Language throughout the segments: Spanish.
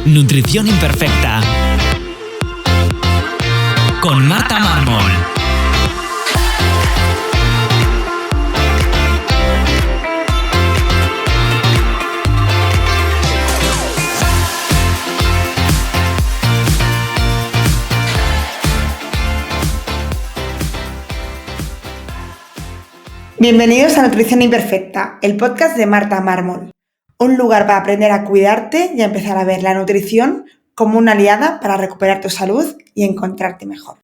Nutrición Imperfecta con Marta Mármol. Bienvenidos a Nutrición Imperfecta, el podcast de Marta Mármol. Un lugar para aprender a cuidarte y a empezar a ver la nutrición como una aliada para recuperar tu salud y encontrarte mejor.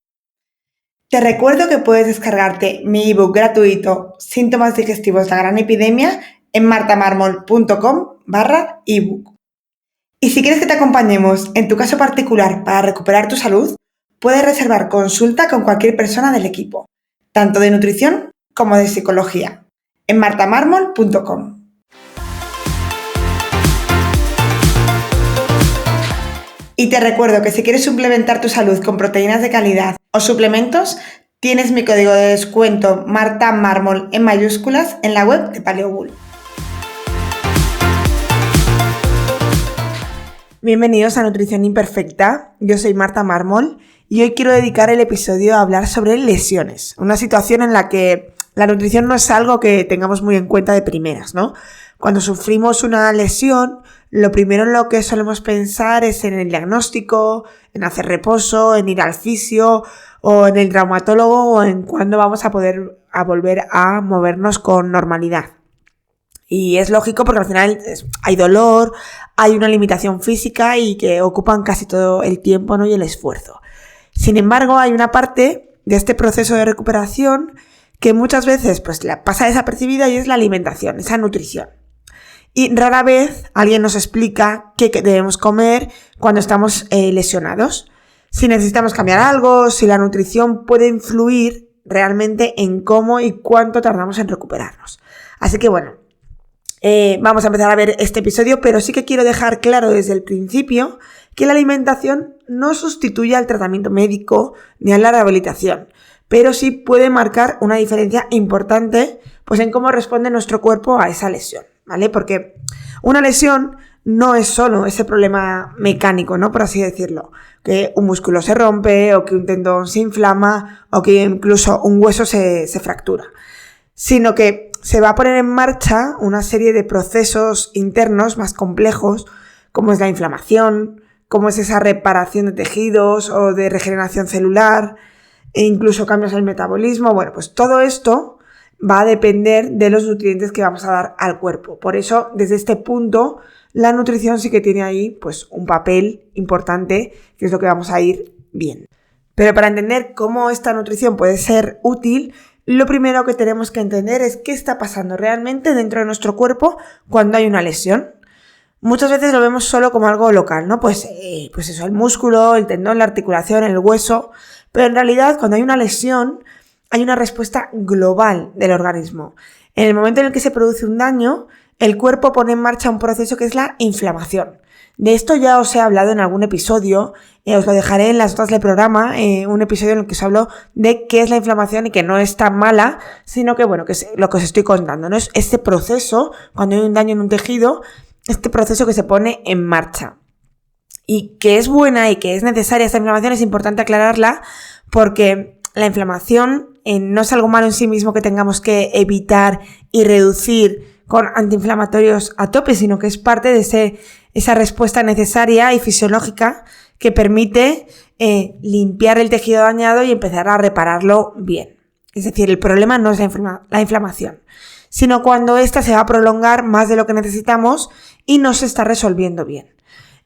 Te recuerdo que puedes descargarte mi ebook gratuito Síntomas digestivos de la gran epidemia en martamarmol.com/ebook. Y si quieres que te acompañemos en tu caso particular para recuperar tu salud, puedes reservar consulta con cualquier persona del equipo, tanto de nutrición como de psicología, en martamarmol.com. Y te recuerdo que si quieres suplementar tu salud con proteínas de calidad o suplementos, tienes mi código de descuento MartaMármol en mayúsculas en la web de Paleobull. Bienvenidos a Nutrición Imperfecta, yo soy Marta Mármol y hoy quiero dedicar el episodio a hablar sobre lesiones, una situación en la que la nutrición no es algo que tengamos muy en cuenta de primeras, ¿no? Cuando sufrimos una lesión, lo primero en lo que solemos pensar es en el diagnóstico, en hacer reposo, en ir al fisio o en el traumatólogo o en cuándo vamos a volver a movernos con normalidad. Y es lógico porque al final hay dolor, hay una limitación física y que ocupan casi todo el tiempo, ¿no? Y el esfuerzo. Sin embargo, hay una parte de este proceso de recuperación que muchas veces pues la pasa desapercibida y es la alimentación, esa nutrición. Y rara vez alguien nos explica qué debemos comer cuando estamos lesionados. Si necesitamos cambiar algo, si la nutrición puede influir realmente en cómo y cuánto tardamos en recuperarnos. Así que bueno, vamos a empezar a ver este episodio, pero sí que quiero dejar claro desde el principio que la alimentación no sustituye al tratamiento médico ni a la rehabilitación, pero sí puede marcar una diferencia importante pues en cómo responde nuestro cuerpo a esa lesión, ¿vale? Porque una lesión no es solo ese problema mecánico, ¿no? Por así decirlo, que un músculo se rompe o que un tendón se inflama o que incluso un hueso se fractura, sino que se va a poner en marcha una serie de procesos internos más complejos, como es la inflamación, como es esa reparación de tejidos o de regeneración celular, e incluso cambios en el metabolismo. Bueno, pues todo esto va a depender de los nutrientes que vamos a dar al cuerpo. Por eso, desde este punto, la nutrición sí que tiene ahí pues un papel importante, que es lo que vamos a ir viendo. Pero para entender cómo esta nutrición puede ser útil, lo primero que tenemos que entender es qué está pasando realmente dentro de nuestro cuerpo cuando hay una lesión. Muchas veces lo vemos solo como algo local, ¿no? Pues eso, el músculo, el tendón, la articulación, el hueso. Pero en realidad, cuando hay una lesión, hay una respuesta global del organismo. En el momento en el que se produce un daño, el cuerpo pone en marcha un proceso que es la inflamación. De esto ya os he hablado en algún episodio, os lo dejaré en las notas del programa, un episodio en el que os hablo de qué es la inflamación y que no es tan mala, sino que bueno, que es lo que os estoy contando, ¿no? Es este proceso, cuando hay un daño en un tejido, este proceso que se pone en marcha. Y que es buena y que es necesaria esta inflamación, es importante aclararla porque la inflamación no es algo malo en sí mismo que tengamos que evitar y reducir con antiinflamatorios a tope, sino que es parte de esa respuesta necesaria y fisiológica que permite limpiar el tejido dañado y empezar a repararlo bien. Es decir, el problema no es la inflamación, sino cuando ésta se va a prolongar más de lo que necesitamos y no se está resolviendo bien.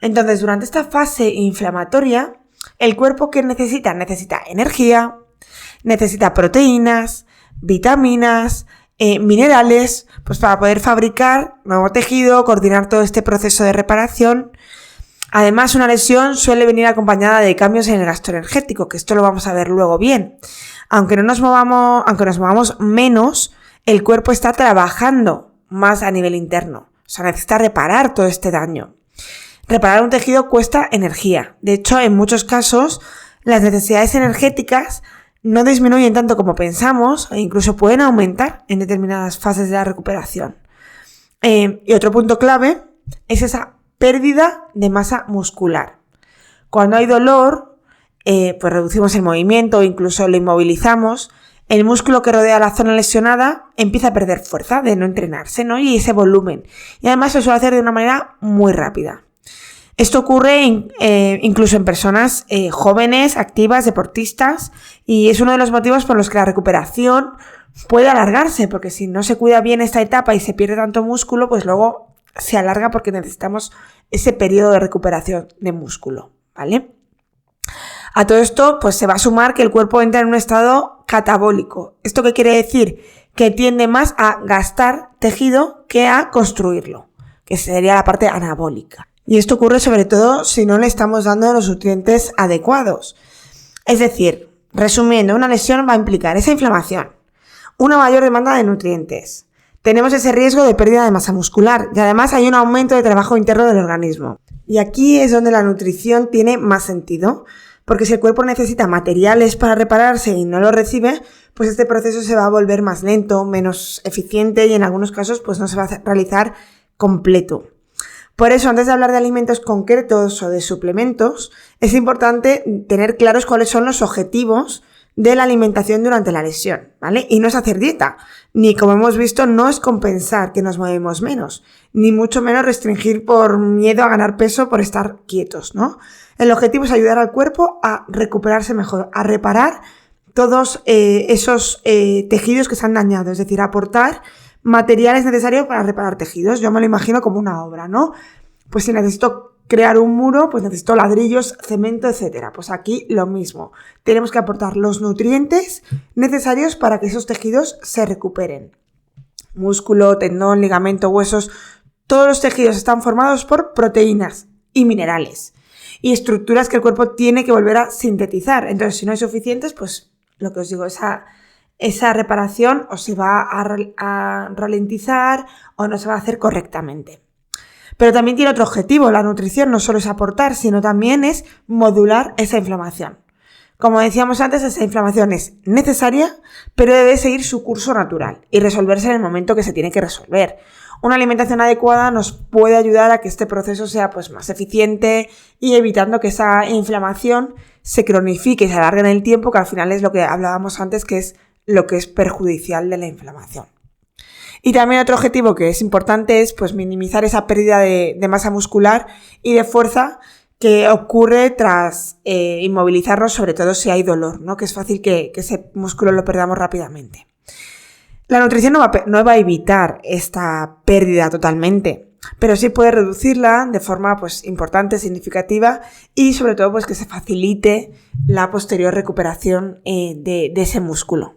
Entonces, durante esta fase inflamatoria, el cuerpo ¿qué necesita? Necesita energía, necesita proteínas, vitaminas, minerales, pues para poder fabricar nuevo tejido, coordinar todo este proceso de reparación. Además, una lesión suele venir acompañada de cambios en el gasto energético, que esto lo vamos a ver luego bien. Aunque nos movamos menos, el cuerpo está trabajando más a nivel interno. O sea, necesita reparar todo este daño. Reparar un tejido cuesta energía. De hecho, en muchos casos, las necesidades energéticas no disminuyen tanto como pensamos e incluso pueden aumentar en determinadas fases de la recuperación. Y otro punto clave es esa pérdida de masa muscular. Cuando hay dolor, pues reducimos el movimiento o incluso lo inmovilizamos. El músculo que rodea la zona lesionada empieza a perder fuerza de no entrenarse, ¿no? Y ese volumen. Y además se suele hacer de una manera muy rápida. Esto ocurre incluso en personas jóvenes, activas, deportistas, y es uno de los motivos por los que la recuperación puede alargarse, porque si no se cuida bien esta etapa y se pierde tanto músculo, pues luego se alarga porque necesitamos ese periodo de recuperación de músculo, ¿vale? A todo esto, pues se va a sumar que el cuerpo entra en un estado catabólico. ¿Esto qué quiere decir? Que tiende más a gastar tejido que a construirlo, que sería la parte anabólica. Y esto ocurre sobre todo si no le estamos dando los nutrientes adecuados. Es decir, resumiendo, una lesión va a implicar esa inflamación, una mayor demanda de nutrientes. Tenemos ese riesgo de pérdida de masa muscular y además hay un aumento de trabajo interno del organismo. Y aquí es donde la nutrición tiene más sentido, porque si el cuerpo necesita materiales para repararse y no lo recibe, pues este proceso se va a volver más lento, menos eficiente y en algunos casos pues no se va a realizar completo. Por eso, antes de hablar de alimentos concretos o de suplementos, es importante tener claros cuáles son los objetivos de la alimentación durante la lesión, ¿vale? Y no es hacer dieta, ni como hemos visto, no es compensar que nos movemos menos, ni mucho menos restringir por miedo a ganar peso por estar quietos, ¿no? El objetivo es ayudar al cuerpo a recuperarse mejor, a reparar todos esos tejidos que se han dañado, es decir, aportar materiales necesarios para reparar tejidos. Yo me lo imagino como una obra, ¿no? Pues si necesito crear un muro, pues necesito ladrillos, cemento, etcétera. Pues aquí lo mismo. Tenemos que aportar los nutrientes necesarios para que esos tejidos se recuperen. Músculo, tendón, ligamento, huesos, todos los tejidos están formados por proteínas y minerales y estructuras que el cuerpo tiene que volver a sintetizar. Entonces, si no hay suficientes, pues lo que os digo, esa reparación o se va a ralentizar o no se va a hacer correctamente. Pero también tiene otro objetivo. La nutrición no solo es aportar, sino también es modular esa inflamación. Como decíamos antes, esa inflamación es necesaria, pero debe seguir su curso natural y resolverse en el momento que se tiene que resolver. Una alimentación adecuada nos puede ayudar a que este proceso sea pues más eficiente y evitando que esa inflamación se cronifique y se alargue en el tiempo, que al final es lo que hablábamos antes, que es lo que es perjudicial de la inflamación. Y también otro objetivo que es importante es pues minimizar esa pérdida de masa muscular y de fuerza que ocurre tras inmovilizarnos, sobre todo si hay dolor, ¿no? Que es fácil que ese músculo lo perdamos rápidamente. La nutrición no va a evitar esta pérdida totalmente, pero sí puede reducirla de forma pues importante, significativa y sobre todo pues que se facilite la posterior recuperación de ese músculo.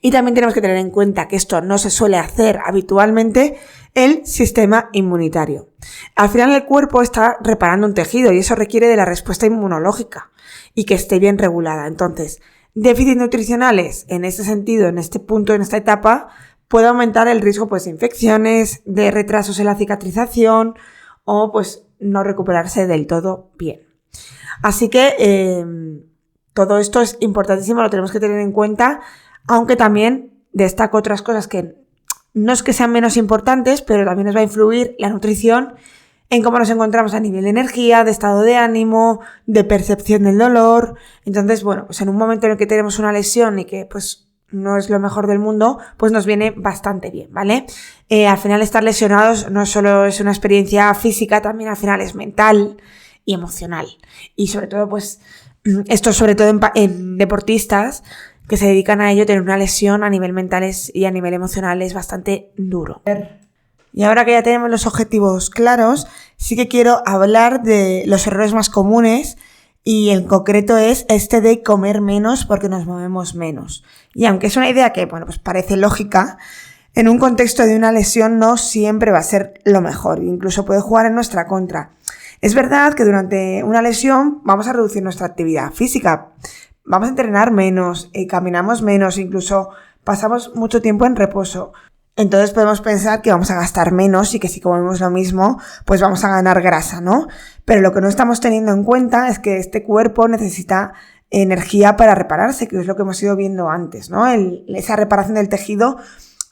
Y también tenemos que tener en cuenta que esto no se suele hacer habitualmente el sistema inmunitario. Al final el cuerpo está reparando un tejido y eso requiere de la respuesta inmunológica y que esté bien regulada. Entonces, déficits nutricionales en este sentido, en este punto, en esta etapa, puede aumentar el riesgo pues, de infecciones, de retrasos en la cicatrización o pues no recuperarse del todo bien. Así que todo esto es importantísimo, lo tenemos que tener en cuenta, aunque también destaco otras cosas que no es que sean menos importantes, pero también nos va a influir la nutrición en cómo nos encontramos a nivel de energía, de estado de ánimo, de percepción del dolor. Entonces, bueno, pues en un momento en el que tenemos una lesión y que pues no es lo mejor del mundo, pues nos viene bastante bien, ¿vale? Al final estar lesionados no solo es una experiencia física, también al final es mental y emocional. Y sobre todo, pues, esto sobre todo en deportistas que se dedican a ello, tener una lesión a nivel mental y a nivel emocional es bastante duro. Y ahora que ya tenemos los objetivos claros, sí que quiero hablar de los errores más comunes y en concreto es este de comer menos porque nos movemos menos. Y aunque es una idea que, bueno, pues parece lógica, en un contexto de una lesión no siempre va a ser lo mejor, incluso puede jugar en nuestra contra. Es verdad que durante una lesión vamos a reducir nuestra actividad física, vamos a entrenar menos, caminamos menos, incluso pasamos mucho tiempo en reposo. Entonces podemos pensar que vamos a gastar menos y que si comemos lo mismo, pues vamos a ganar grasa, ¿no? Pero lo que no estamos teniendo en cuenta es que este cuerpo necesita energía para repararse, que es lo que hemos ido viendo antes, ¿no? Esa reparación del tejido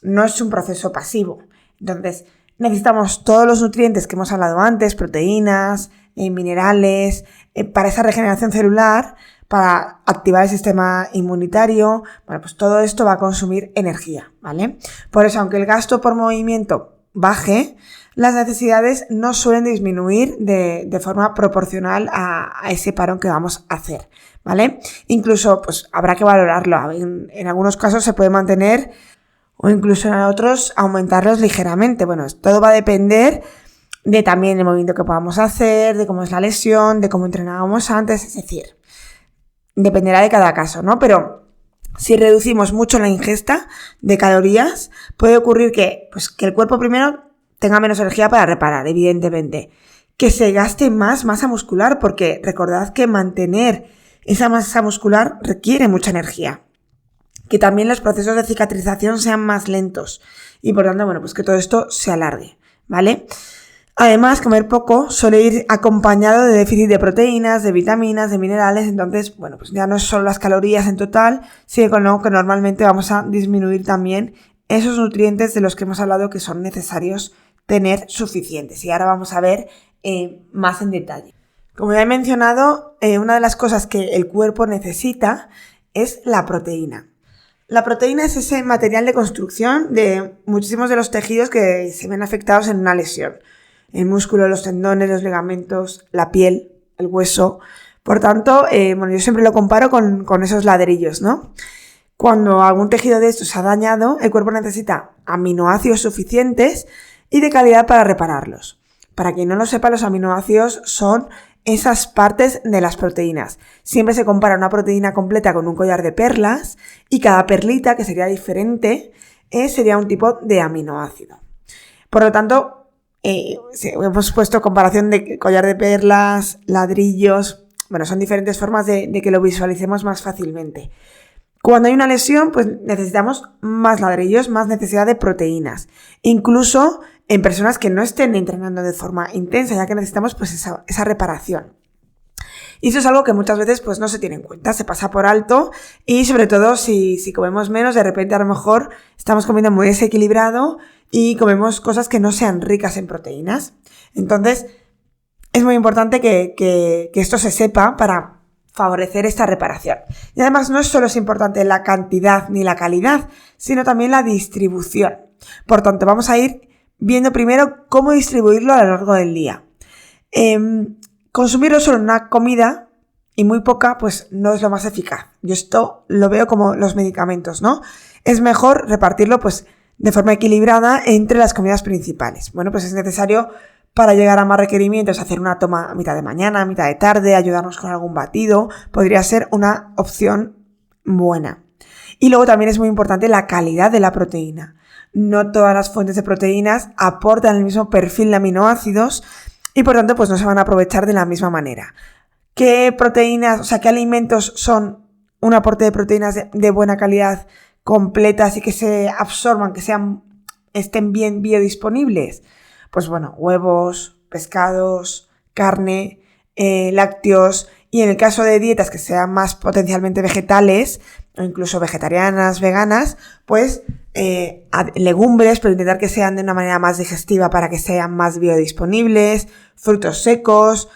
no es un proceso pasivo. Entonces, necesitamos todos los nutrientes que hemos hablado antes, proteínas, minerales, para esa regeneración celular, para activar el sistema inmunitario. Bueno, pues todo esto va a consumir energía, ¿vale? Por eso, aunque el gasto por movimiento baje, las necesidades no suelen disminuir de forma proporcional a ese parón que vamos a hacer, ¿vale? Incluso, pues habrá que valorarlo. En algunos casos se puede mantener o incluso en otros aumentarlos ligeramente. Bueno, todo va a depender de también el movimiento que podamos hacer, de cómo es la lesión, de cómo entrenábamos antes, es decir, dependerá de cada caso, ¿no? Pero si reducimos mucho la ingesta de calorías, puede ocurrir que el cuerpo primero tenga menos energía para reparar, evidentemente. Que se gaste más masa muscular, porque recordad que mantener esa masa muscular requiere mucha energía. Que también los procesos de cicatrización sean más lentos y por tanto, pues que todo esto se alargue, ¿vale? Además, comer poco suele ir acompañado de déficit de proteínas, de vitaminas, de minerales, entonces, pues ya no es solo las calorías en total, sino que normalmente vamos a disminuir también esos nutrientes de los que hemos hablado que son necesarios tener suficientes. Y ahora vamos a ver más en detalle. Como ya he mencionado, una de las cosas que el cuerpo necesita es la proteína. La proteína es ese material de construcción de muchísimos de los tejidos que se ven afectados en una lesión. El músculo, los tendones, los ligamentos, la piel, el hueso. Por tanto, yo siempre lo comparo con esos ladrillos, ¿no? Cuando algún tejido de estos se ha dañado, el cuerpo necesita aminoácidos suficientes y de calidad para repararlos. Para quien no lo sepa, los aminoácidos son esas partes de las proteínas. Siempre se compara una proteína completa con un collar de perlas y cada perlita, que sería diferente, sería un tipo de aminoácido. Por lo tanto, hemos puesto comparación de collar de perlas, ladrillos. Son diferentes formas de que lo visualicemos más fácilmente. Cuando hay una lesión, necesitamos más ladrillos, más necesidad de proteínas. Incluso en personas que no estén entrenando de forma intensa, ya que necesitamos esa reparación. Y eso es algo que muchas veces no se tiene en cuenta, se pasa por alto y sobre todo si comemos menos, de repente a lo mejor estamos comiendo muy desequilibrado y comemos cosas que no sean ricas en proteínas. Entonces, es muy importante que esto se sepa para favorecer esta reparación. Y además no solo es importante la cantidad ni la calidad, sino también la distribución. Por tanto, vamos a ir viendo primero cómo distribuirlo a lo largo del día. Consumirlo solo en una comida y muy poca, no es lo más eficaz. Yo esto lo veo como los medicamentos, ¿no? Es mejor repartirlo, de forma equilibrada entre las comidas principales. Es necesario para llegar a más requerimientos hacer una toma a mitad de mañana, a mitad de tarde, ayudarnos con algún batido. Podría ser una opción buena. Y luego también es muy importante la calidad de la proteína. No todas las fuentes de proteínas aportan el mismo perfil de aminoácidos y por tanto no se van a aprovechar de la misma manera. ¿Qué proteínas, qué alimentos son un aporte de proteínas de buena calidad, completas y que se absorban, que estén bien biodisponibles? Huevos, pescados, carne, lácteos y en el caso de dietas que sean más potencialmente vegetales o incluso vegetarianas, veganas, legumbres, pero intentar que sean de una manera más digestiva para que sean más biodisponibles, frutos secos,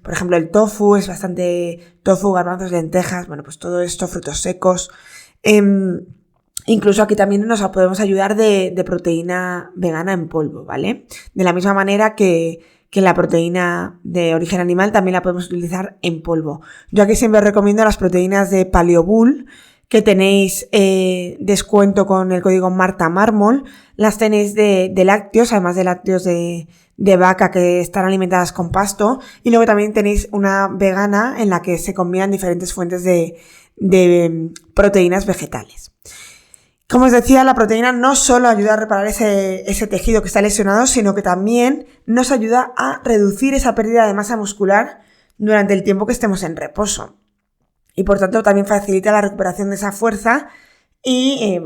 por ejemplo el tofu es bastante tofu, garbanzos, lentejas, todo esto, frutos secos. Incluso aquí también nos podemos ayudar de proteína vegana en polvo, ¿vale? De la misma manera que la proteína de origen animal también la podemos utilizar en polvo. Yo aquí siempre recomiendo las proteínas de Paleobull, que tenéis descuento con el código Marta Mármol. Las tenéis de lácteos, además de lácteos de vaca que están alimentadas con pasto. Y luego también tenéis una vegana en la que se combinan diferentes fuentes de proteínas vegetales. Como os decía, la proteína no solo ayuda a reparar ese tejido que está lesionado, sino que también nos ayuda a reducir esa pérdida de masa muscular durante el tiempo que estemos en reposo. Y por tanto también facilita la recuperación de esa fuerza y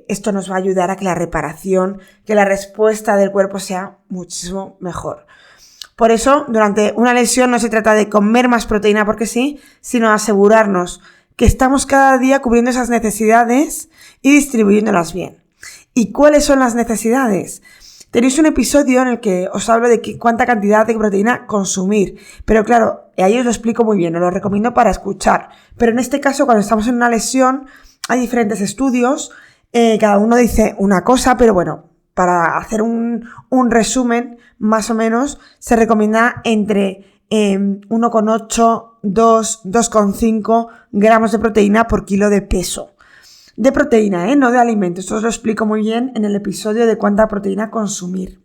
esto nos va a ayudar a que la reparación, que la respuesta del cuerpo sea muchísimo mejor. Por eso, durante una lesión no se trata de comer más proteína porque sí, sino asegurarnos que estamos cada día cubriendo esas necesidades y distribuyéndolas bien. ¿Y cuáles son las necesidades? Tenéis un episodio en el que os hablo de cuánta cantidad de proteína consumir, pero claro, ahí os lo explico muy bien, os lo recomiendo para escuchar. Pero en este caso, cuando estamos en una lesión, hay diferentes estudios, cada uno dice una cosa, pero bueno, para hacer un resumen, más o menos, se recomienda entre 1,8, 2, 2,5 gramos de proteína por kilo de peso. De proteína, no de alimento. Esto os lo explico muy bien en el episodio de cuánta proteína consumir.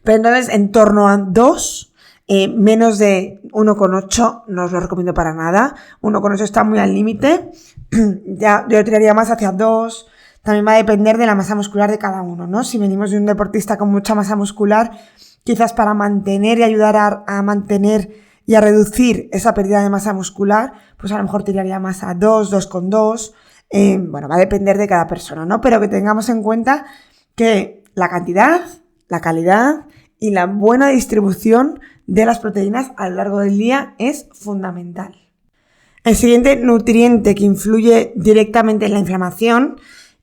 Pero entonces, en torno a 2, menos de 1,8 no os lo recomiendo para nada. 1,8 está muy al límite. Ya, yo tiraría más hacia 2. También va a depender de la masa muscular de cada uno, ¿no? Si venimos de un deportista con mucha masa muscular, quizás para mantener y ayudar a mantener y a reducir esa pérdida de masa muscular, pues a lo mejor tiraría más a 2, 2,2. Bueno, va a depender de cada persona, ¿no? Pero que tengamos en cuenta que la cantidad, la calidad y la buena distribución de las proteínas a lo largo del día es fundamental. El siguiente nutriente que influye directamente en la inflamación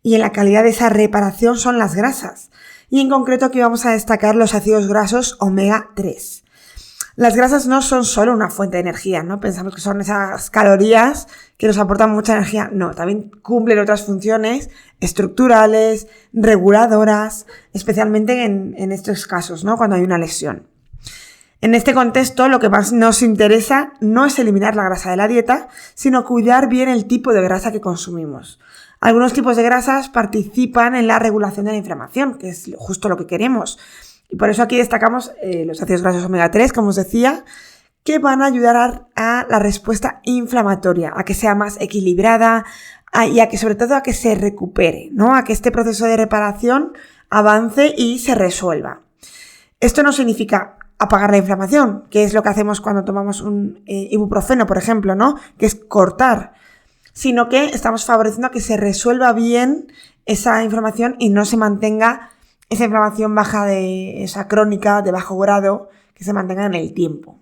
y en la calidad de esa reparación son las grasas. Y en concreto aquí vamos a destacar los ácidos grasos omega 3. Las grasas no son solo una fuente de energía, ¿no? Pensamos que son esas calorías que nos aportan mucha energía. No, también cumplen otras funciones estructurales, reguladoras, especialmente en estos casos, ¿no? Cuando hay una lesión. En este contexto, lo que más nos interesa no es eliminar la grasa de la dieta, sino cuidar bien el tipo de grasa que consumimos. Algunos tipos de grasas participan en la regulación de la inflamación, que es justo lo que queremos. Y por eso aquí destacamos los ácidos grasos omega 3, como os decía, que van a ayudar a la respuesta inflamatoria, a que sea más equilibrada y a que sobre todo a que se recupere, ¿no? A que este proceso de reparación avance y se resuelva. Esto no significa apagar la inflamación, que es lo que hacemos cuando tomamos un ibuprofeno, por ejemplo, ¿no? Que es cortar, sino que estamos favoreciendo a que se resuelva bien esa inflamación y no se mantenga esa inflamación baja de esa crónica de bajo grado, que se mantenga en el tiempo.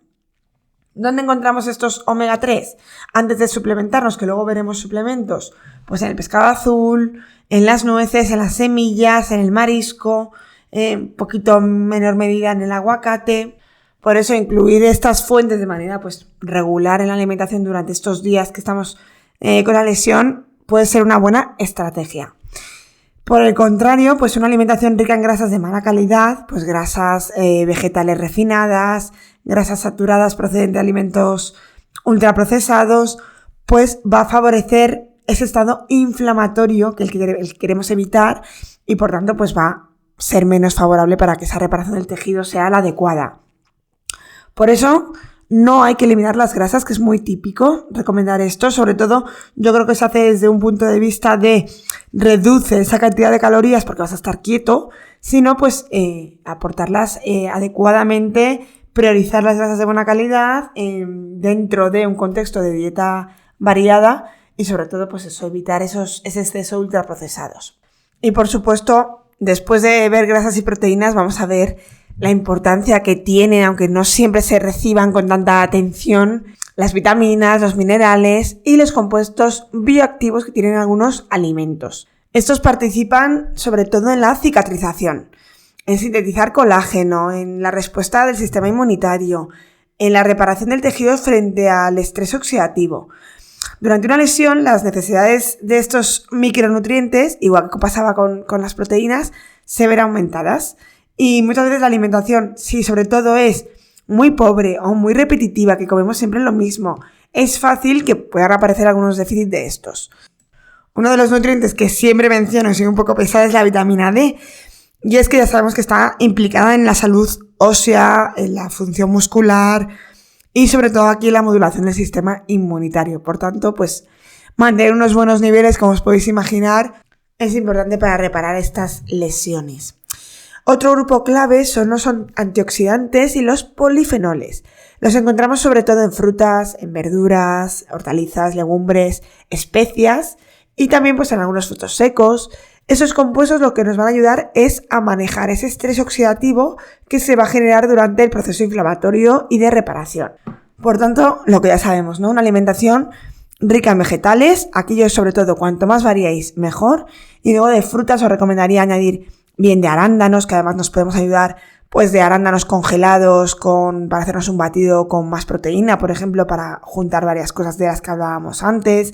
¿Dónde encontramos estos omega 3? Antes de suplementarnos, que luego veremos suplementos, pues en el pescado azul, en las nueces, en las semillas, en el marisco, un poquito menor medida en el aguacate. Por eso incluir estas fuentes de manera pues regular en la alimentación durante estos días que estamos con la lesión puede ser una buena estrategia. Por el contrario, pues una alimentación rica en grasas de mala calidad, pues grasas vegetales refinadas, grasas saturadas procedentes de alimentos ultraprocesados, pues va a favorecer ese estado inflamatorio que el que queremos evitar y por tanto pues va a ser menos favorable para que esa reparación del tejido sea la adecuada. Por eso no hay que eliminar las grasas, que es muy típico recomendar esto. Sobre todo, yo creo que se hace desde un punto de vista de reduce esa cantidad de calorías porque vas a estar quieto, sino pues aportarlas adecuadamente, priorizar las grasas de buena calidad dentro de un contexto de dieta variada y sobre todo pues eso, evitar ese exceso de ultraprocesados. Y por supuesto, después de ver grasas y proteínas, vamos a ver la importancia que tienen, aunque no siempre se reciban con tanta atención, las vitaminas, los minerales y los compuestos bioactivos que tienen algunos alimentos. Estos participan sobre todo en la cicatrización, en sintetizar colágeno, en la respuesta del sistema inmunitario, en la reparación del tejido frente al estrés oxidativo. Durante una lesión, las necesidades de estos micronutrientes, igual que pasaba con las proteínas, se verán aumentadas. Y muchas veces la alimentación, si sobre todo es muy pobre o muy repetitiva, que comemos siempre lo mismo, es fácil que puedan aparecer algunos déficits de estos. Uno de los nutrientes que siempre menciono y soy un poco pesada es la vitamina D. Y es que ya sabemos que está implicada en la salud ósea, en la función muscular y sobre todo aquí en la modulación del sistema inmunitario. Por tanto, pues mantener unos buenos niveles, como os podéis imaginar, es importante para reparar estas lesiones. Otro grupo clave son los antioxidantes y los polifenoles. Los encontramos sobre todo en frutas, en verduras, hortalizas, legumbres, especias y también pues en algunos frutos secos. Esos compuestos lo que nos van a ayudar es a manejar ese estrés oxidativo que se va a generar durante el proceso inflamatorio y de reparación. Por tanto, lo que ya sabemos, ¿no? Una alimentación rica en vegetales, aquellos sobre todo cuanto más variéis mejor, y luego de frutas os recomendaría añadir bien de arándanos, que además nos podemos ayudar pues de arándanos congelados para hacernos un batido con más proteína, por ejemplo, para juntar varias cosas de las que hablábamos antes,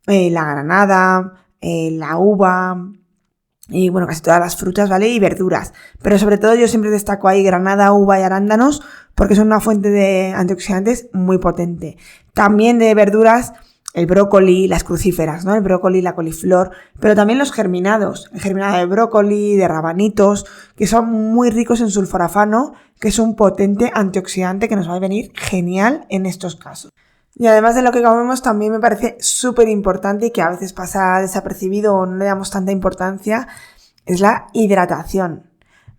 la granada, la uva y bueno, casi todas las frutas, ¿vale? Y verduras. Pero sobre todo yo siempre destaco ahí granada, uva y arándanos porque son una fuente de antioxidantes muy potente. También de verduras, el brócoli, las crucíferas, ¿no? El brócoli, la coliflor, pero también los germinados. El germinado de brócoli, de rabanitos, que son muy ricos en sulforafano, que es un potente antioxidante que nos va a venir genial en estos casos. Y además de lo que comemos, también me parece súper importante y que a veces pasa desapercibido o no le damos tanta importancia, es la hidratación,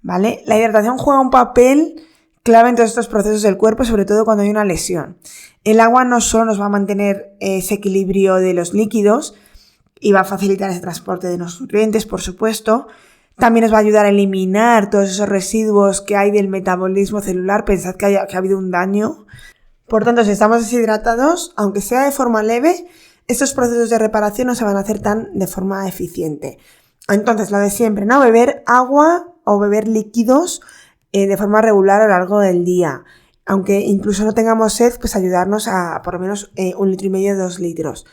¿vale? La hidratación juega un papel clave en todos estos procesos del cuerpo, sobre todo cuando hay una lesión. El agua no solo nos va a mantener ese equilibrio de los líquidos y va a facilitar ese transporte de los nutrientes, por supuesto. También nos va a ayudar a eliminar todos esos residuos que hay del metabolismo celular. Pensad que ha habido un daño. Por tanto, si estamos deshidratados, aunque sea de forma leve, estos procesos de reparación no se van a hacer de forma eficiente. Entonces, lo de siempre, ¿no? Beber agua o beber líquidos de forma regular a lo largo del día. Aunque incluso no tengamos sed, pues ayudarnos a por lo menos 1,5 litros, 2 litros.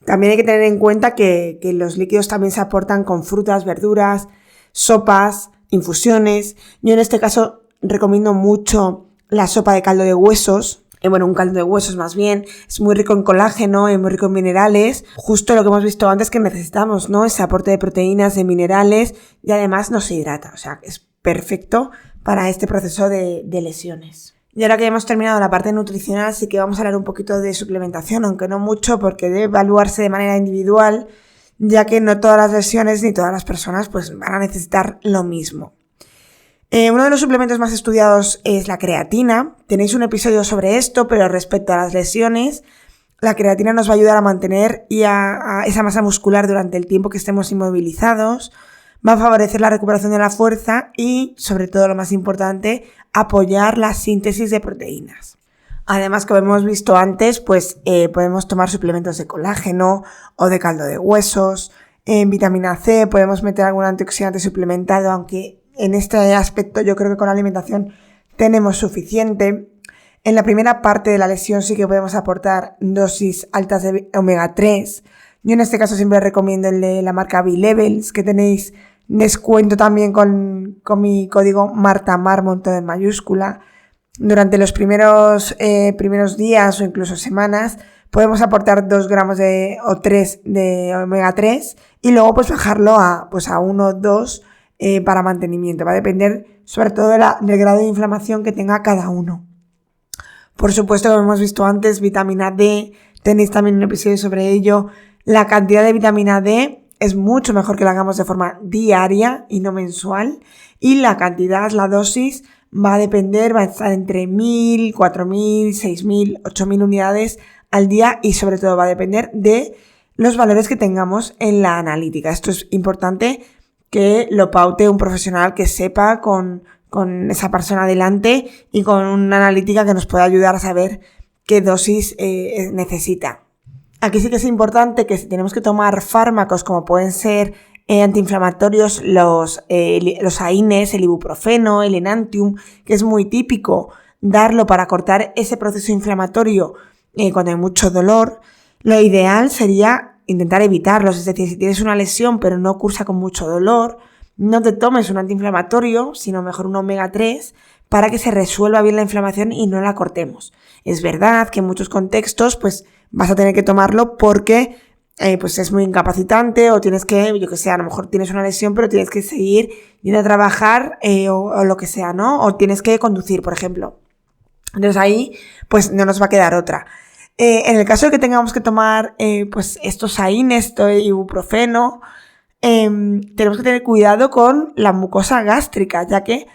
También hay que tener en cuenta que los líquidos también se aportan con frutas, verduras, sopas, infusiones. Yo en este caso recomiendo mucho la sopa de caldo de huesos. Un caldo de huesos más bien, es muy rico en colágeno, es muy rico en minerales, justo lo que hemos visto antes que necesitamos, ¿no? Ese aporte de proteínas, de minerales y además nos hidrata, o sea, es perfecto para este proceso de lesiones. Y ahora que hemos terminado la parte nutricional, sí que vamos a hablar un poquito de suplementación, aunque no mucho porque debe evaluarse de manera individual, ya que no todas las lesiones ni todas las personas pues van a necesitar lo mismo. Uno de los suplementos más estudiados es la creatina. Tenéis un episodio sobre esto, pero respecto a las lesiones, la creatina nos va a ayudar a mantener a esa masa muscular durante el tiempo que estemos inmovilizados, va a favorecer la recuperación de la fuerza y, sobre todo lo más importante, apoyar la síntesis de proteínas. Además, como hemos visto antes, pues podemos tomar suplementos de colágeno o de caldo de huesos. En vitamina C podemos meter algún antioxidante suplementado, aunque en este aspecto yo creo que con la alimentación tenemos suficiente. En la primera parte de la lesión sí que podemos aportar dosis altas de omega 3. Yo en este caso siempre recomiendo el de la marca B-Levels, que tenéis descuento también con mi código MartaMarmon, todo en mayúscula. Durante los primeros días o incluso semanas podemos aportar 2 gramos o 3 de omega 3 y luego pues bajarlo a 1 o 2 para mantenimiento. Va a depender sobre todo del grado de inflamación que tenga cada uno. Por supuesto, como hemos visto antes, vitamina D, tenéis también un episodio sobre ello. La cantidad de vitamina D es mucho mejor que la hagamos de forma diaria y no mensual. Y la cantidad, la dosis, va a estar entre 1.000, 4.000, 6.000, 8.000 unidades al día y sobre todo va a depender de los valores que tengamos en la analítica. Esto es importante que lo paute un profesional que sepa con esa persona delante y con una analítica que nos pueda ayudar a saber qué dosis necesita. Aquí sí que es importante que si tenemos que tomar fármacos como pueden ser antiinflamatorios, los AINES, el ibuprofeno, el enantium, que es muy típico darlo para cortar ese proceso inflamatorio cuando hay mucho dolor, lo ideal sería intentar evitarlos, es decir, si tienes una lesión pero no cursa con mucho dolor, no te tomes un antiinflamatorio, sino mejor un omega 3 para que se resuelva bien la inflamación y no la cortemos. Es verdad que en muchos contextos pues vas a tener que tomarlo porque pues es muy incapacitante o tienes que, a lo mejor tienes una lesión pero tienes que seguir yendo a trabajar o lo que sea, ¿no? O tienes que conducir, por ejemplo. Entonces ahí pues no nos va a quedar otra. En el caso de que tengamos que tomar pues estos AINES, ibuprofeno, tenemos que tener cuidado con la mucosa gástrica, ya que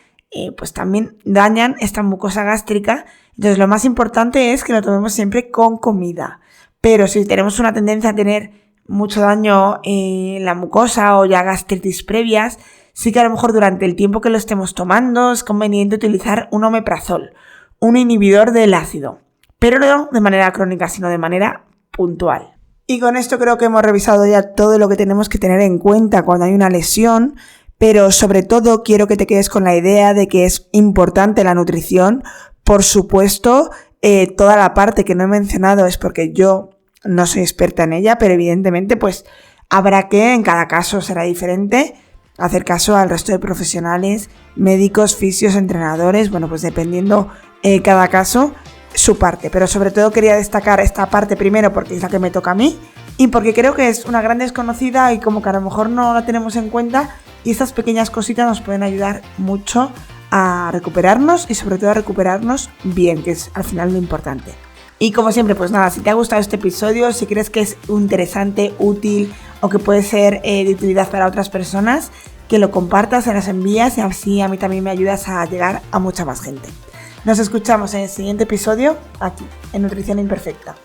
pues también dañan esta mucosa gástrica. Entonces lo más importante es que lo tomemos siempre con comida. Pero si tenemos una tendencia a tener mucho daño en la mucosa o ya gastritis previas, sí que a lo mejor durante el tiempo que lo estemos tomando es conveniente utilizar un omeprazol, un inhibidor del ácido. Pero no de manera crónica, sino de manera puntual. Y con esto creo que hemos revisado ya todo lo que tenemos que tener en cuenta cuando hay una lesión, pero sobre todo quiero que te quedes con la idea de que es importante la nutrición. Por supuesto, toda la parte que no he mencionado es porque yo no soy experta en ella, pero evidentemente pues habrá que, en cada caso será diferente, hacer caso al resto de profesionales, médicos, fisios, entrenadores, bueno, pues dependiendo cada caso su parte. Pero sobre todo quería destacar esta parte primero porque es la que me toca a mí y porque creo que es una gran desconocida y como que a lo mejor no la tenemos en cuenta, y estas pequeñas cositas nos pueden ayudar mucho a recuperarnos y sobre todo a recuperarnos bien, que es al final lo importante. Y como siempre, pues nada, si te ha gustado este episodio, si crees que es interesante, útil o que puede ser de utilidad para otras personas, que lo compartas, se las envías y así a mí también me ayudas a llegar a mucha más gente. Nos escuchamos en el siguiente episodio aquí, en Nutrición Imperfecta.